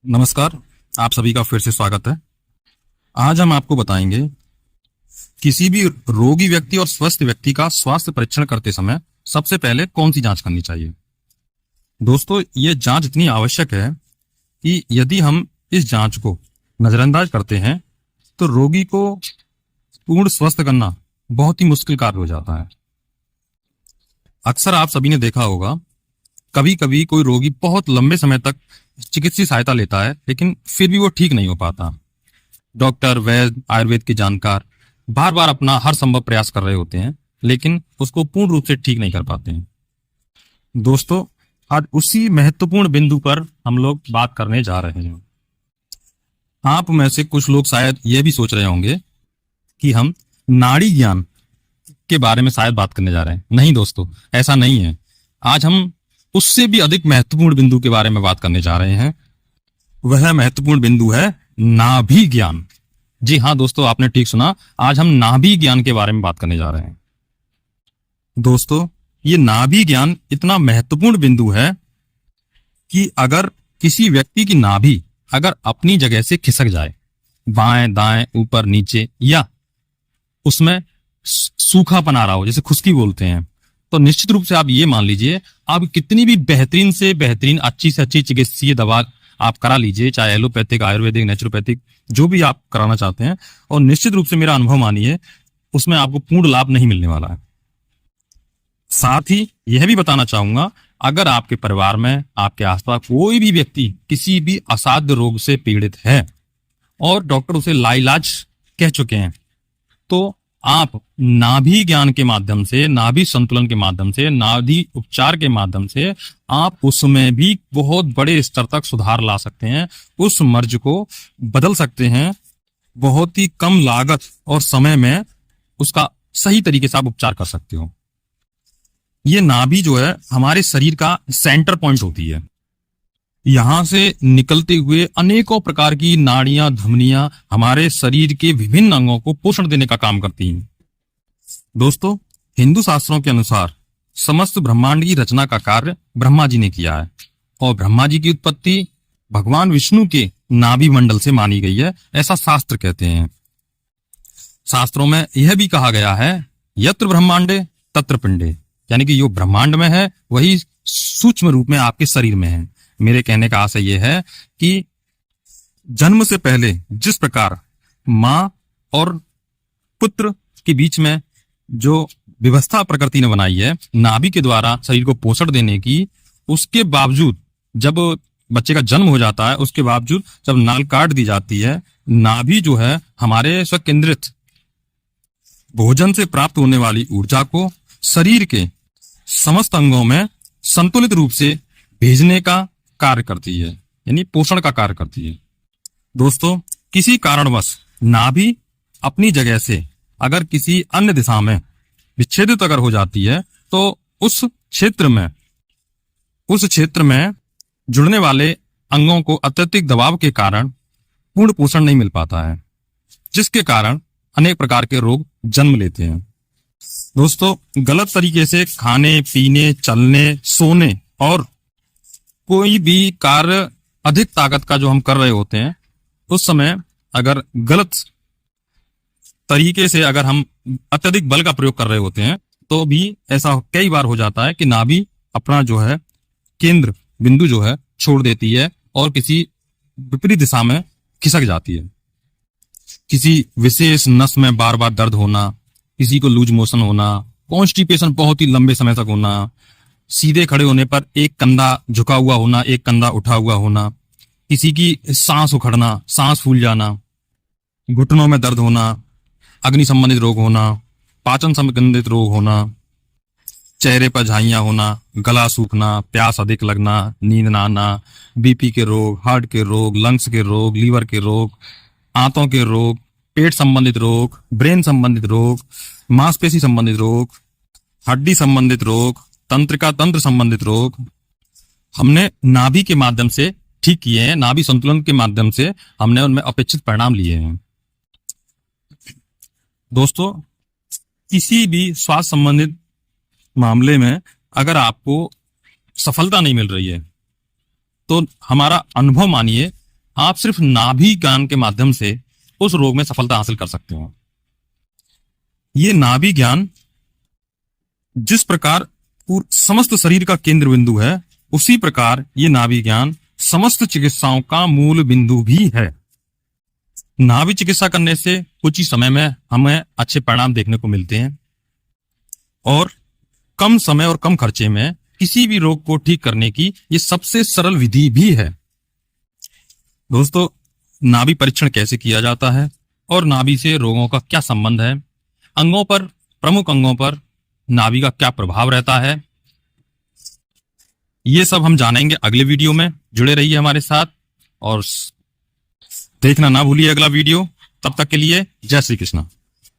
नमस्कार। आप सभी का फिर से स्वागत है। आज हम आपको बताएंगे किसी भी रोगी व्यक्ति और स्वस्थ व्यक्ति का स्वास्थ्य परीक्षण करते समय सबसे पहले कौन सी जांच करनी चाहिए। दोस्तों, ये जांच इतनी आवश्यक है कि यदि हम इस जांच को नजरअंदाज करते हैं तो रोगी को पूर्ण स्वस्थ करना बहुत ही मुश्किल कार्य हो जाता है। अक्सर आप सभी ने देखा होगा, कभी कभी कोई रोगी बहुत लंबे समय तक चिकित्सीय सहायता लेता है लेकिन फिर भी वो ठीक नहीं हो पाता। डॉक्टर, वैद्य, आयुर्वेद के जानकार बार बार अपना हर संभव प्रयास कर रहे होते हैं लेकिन उसको पूर्ण रूप से ठीक नहीं कर पाते हैं। दोस्तों, आज उसी महत्वपूर्ण बिंदु पर हम लोग बात करने जा रहे हैं। आप में से कुछ लोग शायद ये भी सोच रहे होंगे कि हम नाड़ी ज्ञान के बारे में शायद बात करने जा रहे हैं। नहीं दोस्तों, ऐसा नहीं है। आज हम उससे भी अधिक महत्वपूर्ण बिंदु के बारे में बात करने जा रहे हैं। वह महत्वपूर्ण बिंदु है नाभि ज्ञान। जी हाँ दोस्तों, आपने ठीक सुना। आज हम नाभि ज्ञान के बारे में बात करने जा रहे हैं। दोस्तों, ये नाभि ज्ञान इतना महत्वपूर्ण बिंदु है कि अगर किसी व्यक्ति की नाभि अगर अपनी जगह से खिसक जाए, बाएं दाएं ऊपर नीचे, या उसमें सूखापन आ रहा हो, जैसे खुश्की बोलते हैं, तो निश्चित रूप से आप ये मान लीजिए, आप कितनी भी बेहतरीन से बेहतरीन, अच्छी से अच्छी चिकित्सीय दवा आप करा लीजिए, चाहे एलोपैथिक, आयुर्वेदिक, नेचुरोपैथिक, जो भी आप कराना चाहते हैं, और निश्चित रूप से मेरा अनुभव मानिए, उसमें आपको पूर्ण लाभ नहीं मिलने वाला है। साथ ही यह भी बताना चाहूंगा, अगर आपके परिवार में, आपके आसपास कोई भी व्यक्ति किसी भी असाध्य रोग से पीड़ित है और डॉक्टर उसे लाइलाज कह चुके हैं, तो आप नाभि ज्ञान के माध्यम से, नाभि संतुलन के माध्यम से, नाभि उपचार के माध्यम से आप उसमें भी बहुत बड़े स्तर तक सुधार ला सकते हैं। उस मर्ज को बदल सकते हैं। बहुत ही कम लागत और समय में उसका सही तरीके से आप उपचार कर सकते हो। ये नाभि जो है हमारे शरीर का सेंटर पॉइंट होती है। यहां से निकलते हुए अनेकों प्रकार की नाड़ियां, धमनियां हमारे शरीर के विभिन्न अंगों को पोषण देने का काम करती हैं। दोस्तों, हिंदू शास्त्रों के अनुसार समस्त ब्रह्मांड की रचना का कार्य ब्रह्मा जी ने किया है और ब्रह्मा जी की उत्पत्ति भगवान विष्णु के नाभि मंडल से मानी गई है, ऐसा शास्त्र कहते हैं। शास्त्रों में यह भी कहा गया है, यत्र ब्रह्मांडे तत्र पिंडे, यानी कि जो ब्रह्मांड में है वही सूक्ष्म रूप में आपके शरीर में है। मेरे कहने का आशय यह है कि जन्म से पहले जिस प्रकार मां और पुत्र के बीच में जो व्यवस्था प्रकृति ने बनाई है नाभि के द्वारा शरीर को पोषण देने की, उसके बावजूद जब बच्चे का जन्म हो जाता है, उसके बावजूद जब नाल काट दी जाती है, नाभि जो है हमारे स्वकेंद्रित भोजन से प्राप्त होने वाली ऊर्जा को शरीर के समस्त अंगों में संतुलित रूप से भेजने का कार्य करती है, यानी पोषण का कार्य करती है। दोस्तों, किसी कारणवश नाभि अपनी जगह से अगर किसी अन्य दिशा में विच्छेदित अगर हो जाती है तो उस क्षेत्र में जुड़ने वाले अंगों को अत्यधिक दबाव के कारण पूर्ण पोषण नहीं मिल पाता है, जिसके कारण अनेक प्रकार के रोग जन्म लेते हैं। दोस्तों, गलत तरीके से खाने, पीने, चलने, सोने और कोई भी कार्य अधिक ताकत का जो हम कर रहे होते हैं, उस समय अगर गलत तरीके से अगर हम अत्यधिक बल का प्रयोग कर रहे होते हैं तो भी ऐसा कई बार हो जाता है कि नाभि अपना जो है केंद्र बिंदु जो है छोड़ देती है और किसी विपरीत दिशा में खिसक जाती है। किसी विशेष नस में बार बार दर्द होना, किसी को लूज मोशन होना, कॉन्स्टिपेशन बहुत ही लंबे समय तक होना, सीधे खड़े होने पर एक कंधा झुका हुआ होना, एक कंधा उठा हुआ होना, किसी की सांस उखड़ना, सांस फूल जाना, घुटनों में दर्द होना, अग्नि संबंधित रोग होना, पाचन संबंधित रोग होना, चेहरे पर झाइयां होना, गला सूखना, प्यास अधिक लगना, नींद ना आना, बीपी के रोग, हार्ट के रोग, लंग्स के रोग, लीवर के रोग, आंतों के रोग, पेट संबंधित रोग, ब्रेन संबंधित रोग, मांसपेशी संबंधित रोग, हड्डी संबंधित रोग, तंत्रिका तंत्र संबंधित रोग हमने नाभि के माध्यम से ठीक किए हैं। नाभि संतुलन के माध्यम से हमने उनमें अपेक्षित परिणाम लिए हैं। दोस्तों, किसी भी स्वास्थ्य संबंधित मामले में अगर आपको सफलता नहीं मिल रही है तो हमारा अनुभव मानिए आप सिर्फ नाभि ज्ञान के माध्यम से उस रोग में सफलता हासिल कर सकते हो। ये नाभि ज्ञान जिस प्रकार समस्त शरीर का केंद्र बिंदु है, उसी प्रकार ये नाभि ज्ञान समस्त चिकित्साओं का मूल बिंदु भी है। नाभि चिकित्सा करने से कुछ ही समय में हमें अच्छे परिणाम देखने को मिलते हैं और कम समय और कम खर्चे में किसी भी रोग को ठीक करने की ये सबसे सरल विधि भी है। दोस्तों, नाभि परीक्षण कैसे किया जाता है और नाभि से रोगों का क्या संबंध है, अंगों पर, प्रमुख अंगों पर नाभि का क्या प्रभाव रहता है, ये सब हम जानेंगे अगले वीडियो में। जुड़े रहिए हमारे साथ और देखना ना भूलिए अगला वीडियो। तब तक के लिए जय श्री कृष्ण।